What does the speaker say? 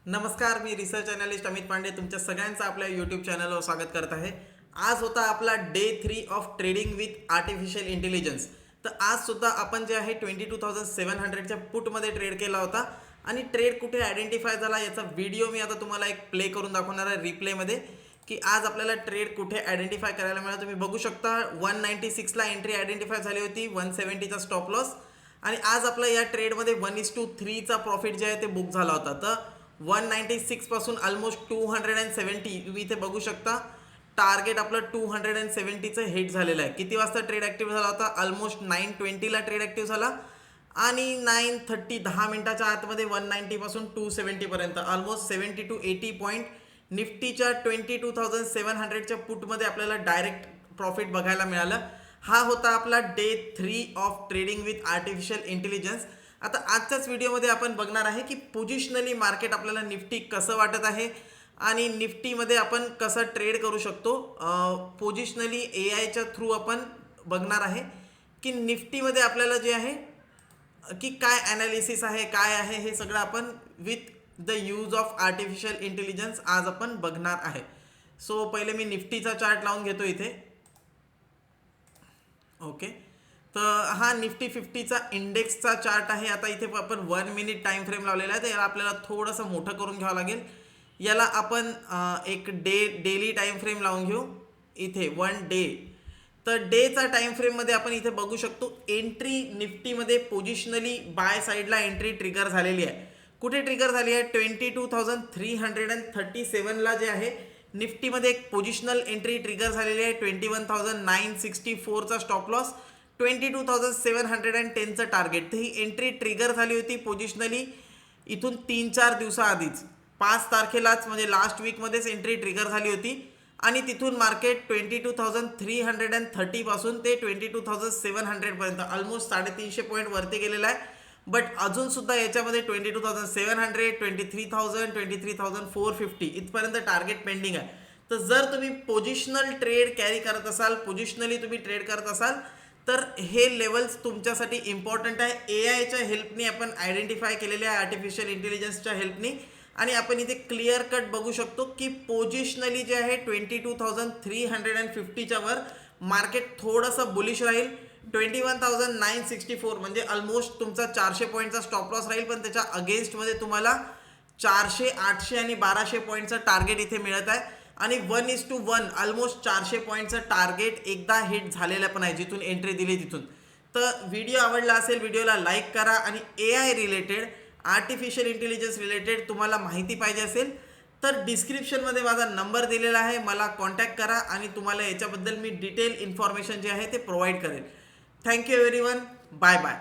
नमस्कार, मी research analyst Amit Pande तुमच्या सगळ्यांचं आपल्या यूट्यूब चॅनलवर स्वागत करत आहे। आज होता आपला day 3 of trading with artificial intelligence. तर आज सुद्धा आपण जे आहे 22,700च्या पुटमध्ये ट्रेड केला होता आणि ट्रेड कुठे आयडेंटिफाय झाला याचा व्हिडिओ मी आता तुम्हाला एक प्ले करून दाखवणार आहे रिप्लेमध्ये, की आज आपल्याला ट्रेड कुठे आयडेंटिफाय करायला मिळाला। तुम्ही बघू शकता 196ला एंट्री आयडेंटिफाय झाली होती, 170चा स्टॉप लॉस आणि आज आपला या ट्रेडमध्ये 1:3चा प्रॉफिट जे आहे ते बुक झाला होता। तर 196 पासून ऑलमोस्ट 270 तुम्ही इथे बघू शकता टार्गेट आपलं 270चं हिट झालेलं आहे। किती वाजता ट्रेड ॲक्टिव्ह झाला होता? ऑलमोस्ट 9:20ला ट्रेड ॲक्टिव्ह झाला आणि 9:30 10 मिनिटाच्या आतमध्ये 190 पासून 270 पर्यंत ऑलमोस्ट 70 to 80 पॉईंट निफ्टीच्या 22,700च्या पुटमध्ये आपल्याला डायरेक्ट प्रॉफिट बघायला मिळालं। हा होता आपला day 3 of trading with artificial intelligence. आता आजच्याच व्हिडिओमध्ये आपण बघणार आहे की पोझिशनली मार्केट आपल्याला निफ्टी कसं वाटत आहे आणि निफ्टीमध्ये आपण कसं ट्रेड करू शकतो। पोझिशनली एआयच्या थ्रू आपण बघणार आहे की निफ्टीमध्ये आपल्याला जे आहे की काय ॲनालिसिस आहे, काय आहे, हे सगळं आपण with the use of artificial intelligence आज आपण बघणार आहे। सो पहिले मी निफ्टीचा चार्ट लावून घेतो इथे। ओके, तर हा निफ्टी 50चा इंडेक्सचा चार्ट आहे। आता इथे आपण 1 मिनिट टाइम फ्रेम लावलेला आहे, तर याला आपल्याला थोडंसं मोठं करून घ्यावं लागेल। याला आपण एक डेली टाइम फ्रेम लावून घेऊ इथे 1 डे। तर डेचा टाइम फ्रेममध्ये आपण इथे बघू शकतो एंट्री निफ्टीमध्ये पोझिशनली बाय साईडला एंट्री ट्रिगर झालेली आहे। कुठे ट्रिगर झाली आहे? 22,337ला जे आहे निफ्टीमध्ये एक पोझिशनल एंट्री ट्रिगर झालेली आहे। 21,964चा स्टॉप लॉस, 22,710चं टार्गेट। तर ही एंट्री ट्रिगर झाली होती पोझिशनली इथून 3-4 दिवसाआधीच, 5 तारखेलाच म्हणजे लास्ट वीकमध्येच एंट्री ट्रिगर झाली होती आणि तिथून मार्केट 22,330 पासून ते 22,700 पर्यंत ऑलमोस्ट 350 पॉईंट वरती गेलेला आहे। बट अजून सुद्धा याच्यामध्ये 22,700, 23,000, 23,450 इथपर्यंत टार्गेट पेंडिंग आहे। तर जर तुम्ही पोझिशनल ट्रेड कॅरी करत असाल, पोझिशनली तुम्ही ट्रेड करत असाल, तर हे लेवल्स तुमच्यासाठी इम्पॉर्टंट आहे। एआयच्या हेल्पनी आपण आयडेंटिफाय केलेले आहे, आर्टिफिशियल इंटेलिजन्सच्या हेल्पनी, आणि आपण इथे क्लिअर कट बघू शकतो की पोझिशनली जे आहे 22,350च्या वर मार्केट थोडंसं बुलिश राहील। 21,964 म्हणजे ऑलमोस्ट तुमचा 400 पॉईंटचा स्टॉप लॉस राहील, पण त्याच्या अगेन्स्टमध्ये तुम्हाला 400, 800 आणि 1200 पॉईंटचं टार्गेट इथे मिळत आहे आणि 1:1 ऑलमोस्ट 400 पॉईंटचं टार्गेट एकदा हिट झालेलं पण आहे जिथून एंट्री दिली तिथून। तर व्हिडिओ आवडला असेल, व्हिडिओला लाईक करा आणि AI related, artificial intelligence related तुम्हाला माहिती पाहिजे असेल तर डिस्क्रिप्शनमध्ये माझा नंबर दिलेला आहे, मला कॉन्टॅक्ट करा आणि तुम्हाला याच्याबद्दल मी डिटेल इन्फॉर्मेशन जे आहे ते प्रोव्हाइड करेल। Thank you everyone, bye bye.